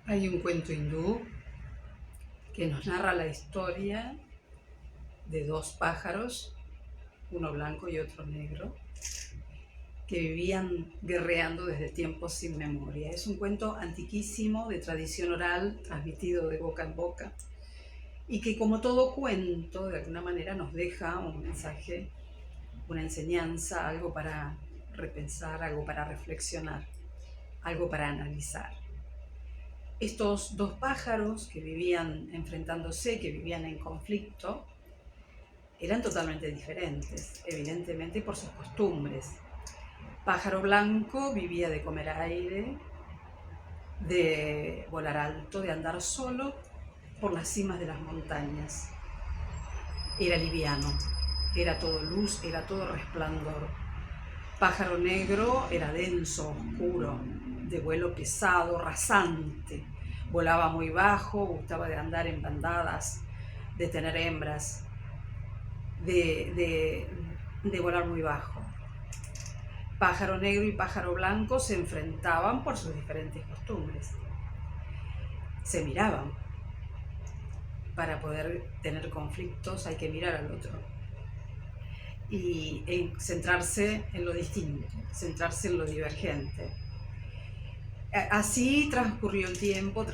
Hay un cuento hindú que nos narra la historia de dos pájaros, uno blanco y otro negro, que vivían guerreando desde tiempos sin memoria. Es un cuento antiquísimo, de tradición oral, transmitido de boca en boca, y que, como todo cuento, de alguna manera nos deja un mensaje, una enseñanza, algo para repensar, algo para reflexionar, algo para analizar. Estos dos pájaros que vivían enfrentándose, que vivían en conflicto, eran totalmente diferentes, evidentemente por sus costumbres. Pájaro blanco vivía de comer aire, de volar alto, de andar solo por las cimas de las montañas. Era liviano, era todo luz, era todo resplandor. Pájaro negro era denso, oscuro, de vuelo pesado, rasante. Volaba muy bajo, gustaba de andar en bandadas, de tener hembras, de volar muy bajo. Pájaro negro y pájaro blanco se enfrentaban por sus diferentes costumbres. Se miraban. Para poder tener conflictos hay que mirar al otro. Y centrarse en lo distinto, centrarse en lo divergente. Así transcurrió el tiempo,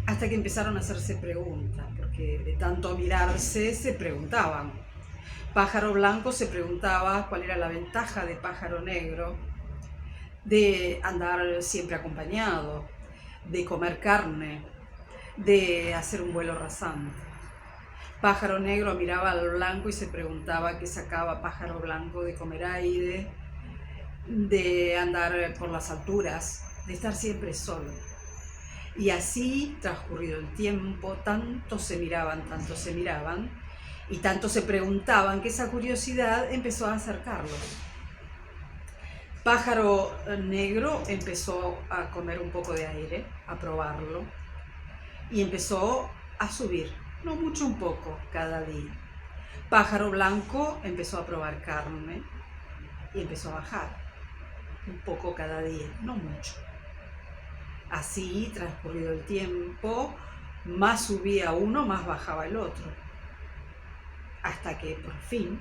hasta que empezaron a hacerse preguntas, porque de tanto mirarse se preguntaban. Pájaro blanco se preguntaba cuál era la ventaja de pájaro negro de andar siempre acompañado, de comer carne, de hacer un vuelo rasante. Pájaro negro miraba al blanco y se preguntaba qué sacaba pájaro blanco de comer aire, de andar por las alturas, de estar siempre solo. Y así, transcurrido el tiempo, tanto se miraban, y tanto se preguntaban, que esa curiosidad empezó a acercarlos. Pájaro negro empezó a comer un poco de aire, a probarlo, y empezó a subir, no mucho, un poco, cada día. Pájaro blanco empezó a probar carne y empezó a bajar, un poco cada día, no mucho. Así, transcurrido el tiempo, más subía uno, más bajaba el otro, hasta que por fin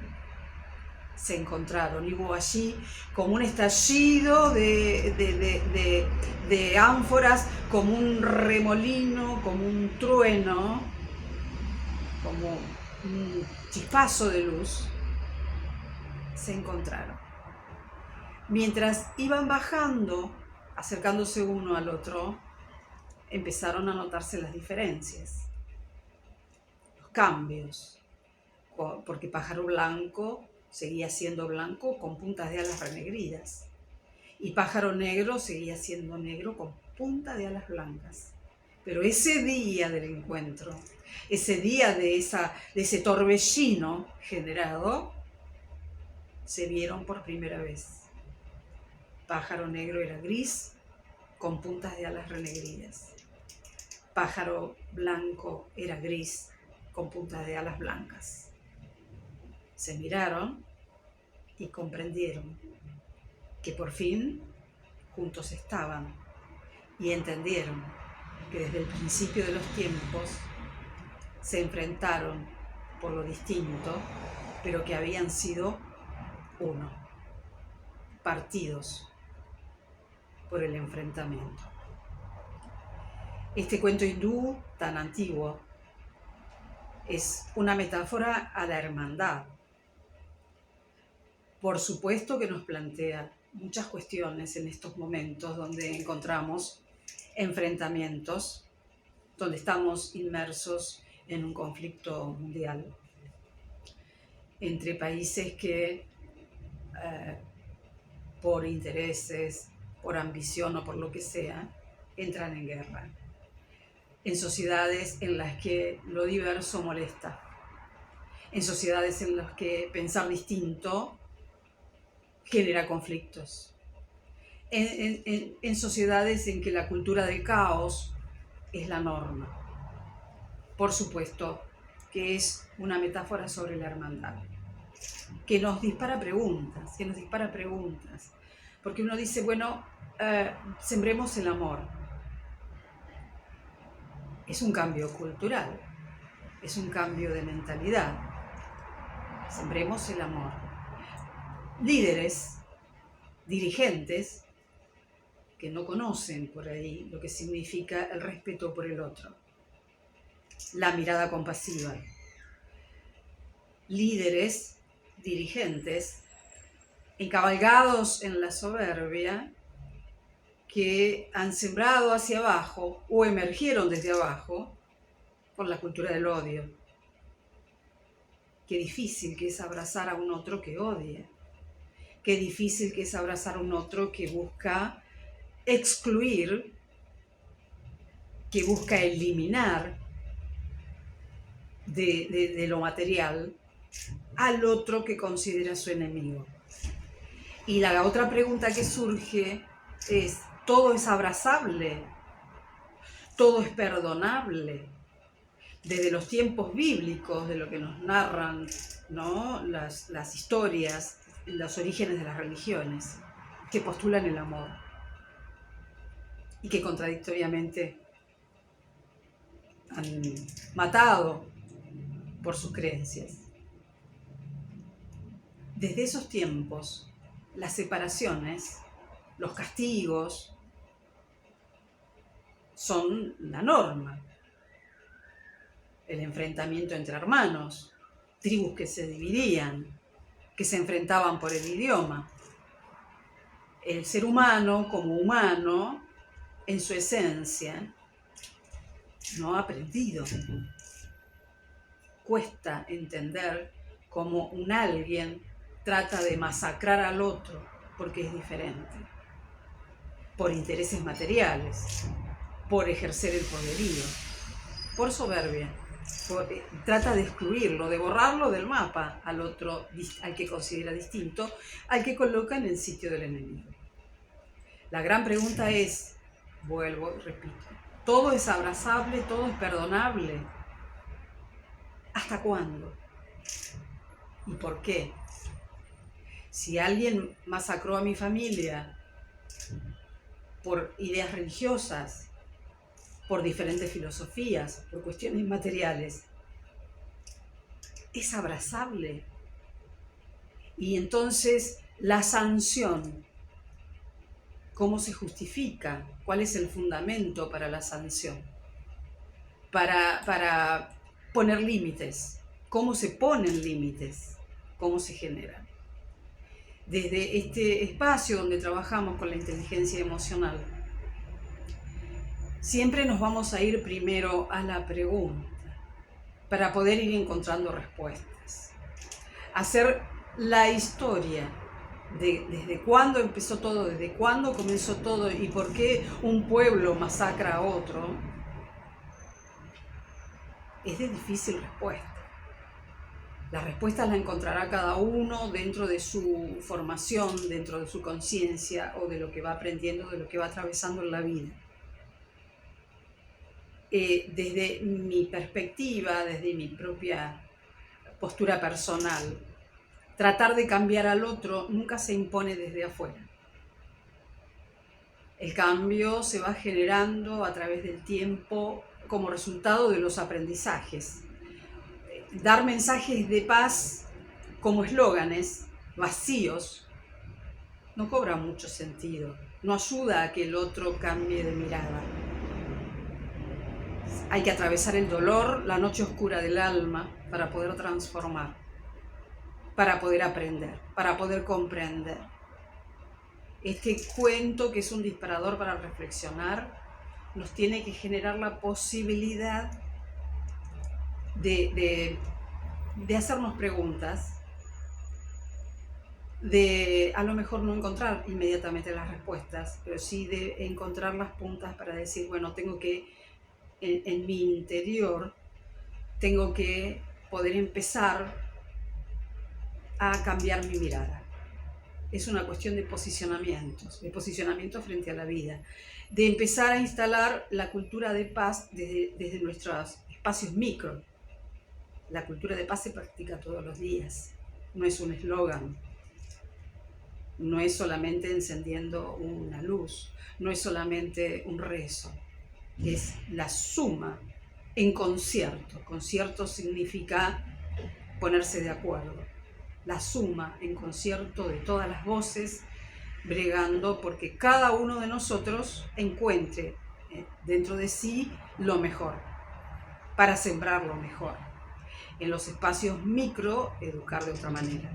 se encontraron y hubo allí como un estallido de ánforas, como un remolino, como un trueno, como un chispazo de luz. Se encontraron. Mientras iban bajando, acercándose uno al otro, empezaron a notarse las diferencias, los cambios, porque pájaro blanco seguía siendo blanco con puntas de alas renegridas y pájaro negro seguía siendo negro con punta de alas blancas. Pero ese día del encuentro, ese día de ese torbellino generado, se vieron por primera vez. Pájaro negro era gris con puntas de alas renegridas. Pájaro blanco era gris con puntas de alas blancas. Se miraron y comprendieron que por fin juntos estaban y entendieron que desde el principio de los tiempos se enfrentaron por lo distinto, pero que habían sido uno, partidos por el enfrentamiento. Este cuento hindú tan antiguo es una metáfora a la hermandad. Por supuesto que nos plantea muchas cuestiones en estos momentos donde encontramos enfrentamientos, donde estamos inmersos en un conflicto mundial entre países que por intereses, por ambición o por lo que sea, entran en guerra. En sociedades en las que lo diverso molesta, en sociedades en las que pensar distinto genera conflictos, en sociedades en que la cultura del caos es la norma. Por supuesto que es una metáfora sobre la hermandad, que nos dispara preguntas, porque uno dice, bueno, sembremos el amor. Es un cambio cultural, es un cambio de mentalidad. Sembremos el amor. Líderes, dirigentes, que no conocen por ahí lo que significa el respeto por el otro, la mirada compasiva. Líderes, dirigentes, encabalgados en la soberbia, que han sembrado hacia abajo o emergieron desde abajo con la cultura del odio. Qué difícil que es abrazar a un otro que odia. Qué difícil que es abrazar a un otro que busca excluir, que busca eliminar de lo material al otro que considera su enemigo. Y la otra pregunta que surge es, ¿todo es abrazable? ¿Todo es perdonable? Desde los tiempos bíblicos, de lo que nos narran, ¿no?, las historias, los orígenes de las religiones, que postulan el amor y que contradictoriamente han matado por sus creencias. Desde esos tiempos, las separaciones, los castigos, son la norma. El enfrentamiento entre hermanos, tribus que se dividían, que se enfrentaban por el idioma. El ser humano, como humano, en su esencia, no ha aprendido. Cuesta entender cómo un alguien trata de masacrar al otro porque es diferente, por intereses materiales, por ejercer el poderío, por soberbia. Trata de excluirlo, de borrarlo del mapa al otro, al que considera distinto, al que coloca en el sitio del enemigo. La gran pregunta es, vuelvo y repito, ¿todo es abrazable, todo es perdonable? ¿Hasta cuándo? ¿Y por qué? Si alguien masacró a mi familia por ideas religiosas, por diferentes filosofías, por cuestiones materiales, es abrazable. Y entonces la sanción, ¿cómo se justifica? ¿Cuál es el fundamento para la sanción? Para poner límites. ¿Cómo se ponen límites? ¿Cómo se generan? Desde este espacio donde trabajamos con la inteligencia emocional, siempre nos vamos a ir primero a la pregunta para poder ir encontrando respuestas. Hacer la historia de desde cuándo empezó todo, desde cuándo comenzó todo y por qué un pueblo masacra a otro, es de difícil respuesta. Las respuestas las encontrará cada uno dentro de su formación, dentro de su conciencia o de lo que va aprendiendo, de lo que va atravesando en la vida. Desde mi perspectiva, desde mi propia postura personal, tratar de cambiar al otro nunca se impone desde afuera. El cambio se va generando a través del tiempo como resultado de los aprendizajes. Dar mensajes de paz como eslóganes vacíos no cobra mucho sentido, no ayuda a que el otro cambie de mirada. Hay que atravesar el dolor, la noche oscura del alma para poder transformar, para poder aprender, para poder comprender. Este cuento, que es un disparador para reflexionar, nos tiene que generar la posibilidad de hacernos preguntas, de a lo mejor no encontrar inmediatamente las respuestas, pero sí de encontrar las puntas para decir, bueno, tengo que, en mi interior, tengo que poder empezar a cambiar mi mirada. Es una cuestión de posicionamiento frente a la vida, de empezar a instalar la cultura de paz desde nuestros espacios micro. La cultura de paz se practica todos los días, no es un eslogan. no es solamente encendiendo una luz, no es solamente un rezo, es la suma en concierto. Concierto significa ponerse de acuerdo. La suma en concierto de todas las voces, bregando porque cada uno de nosotros encuentre dentro de sí lo mejor, para sembrar lo mejor. En los espacios micro, educar de otra manera.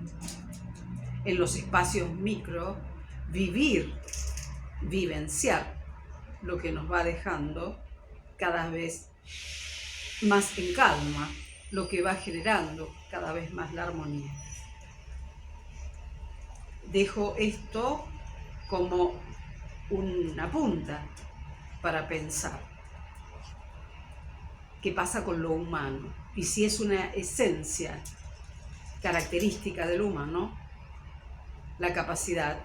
En los espacios micro, vivenciar lo que nos va dejando cada vez más en calma, lo que va generando cada vez más la armonía. Dejo esto como una punta para pensar qué pasa con lo humano y si es una esencia característica del humano la capacidad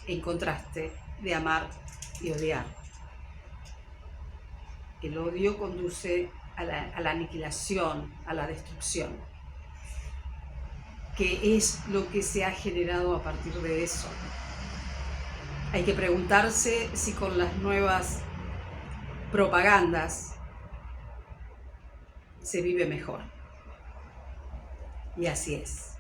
en contraste de amar y odiar. El odio conduce a la aniquilación, a la destrucción, que es lo que se ha generado a partir de eso. Hay que preguntarse si con las nuevas propagandas se vive mejor. Y así es.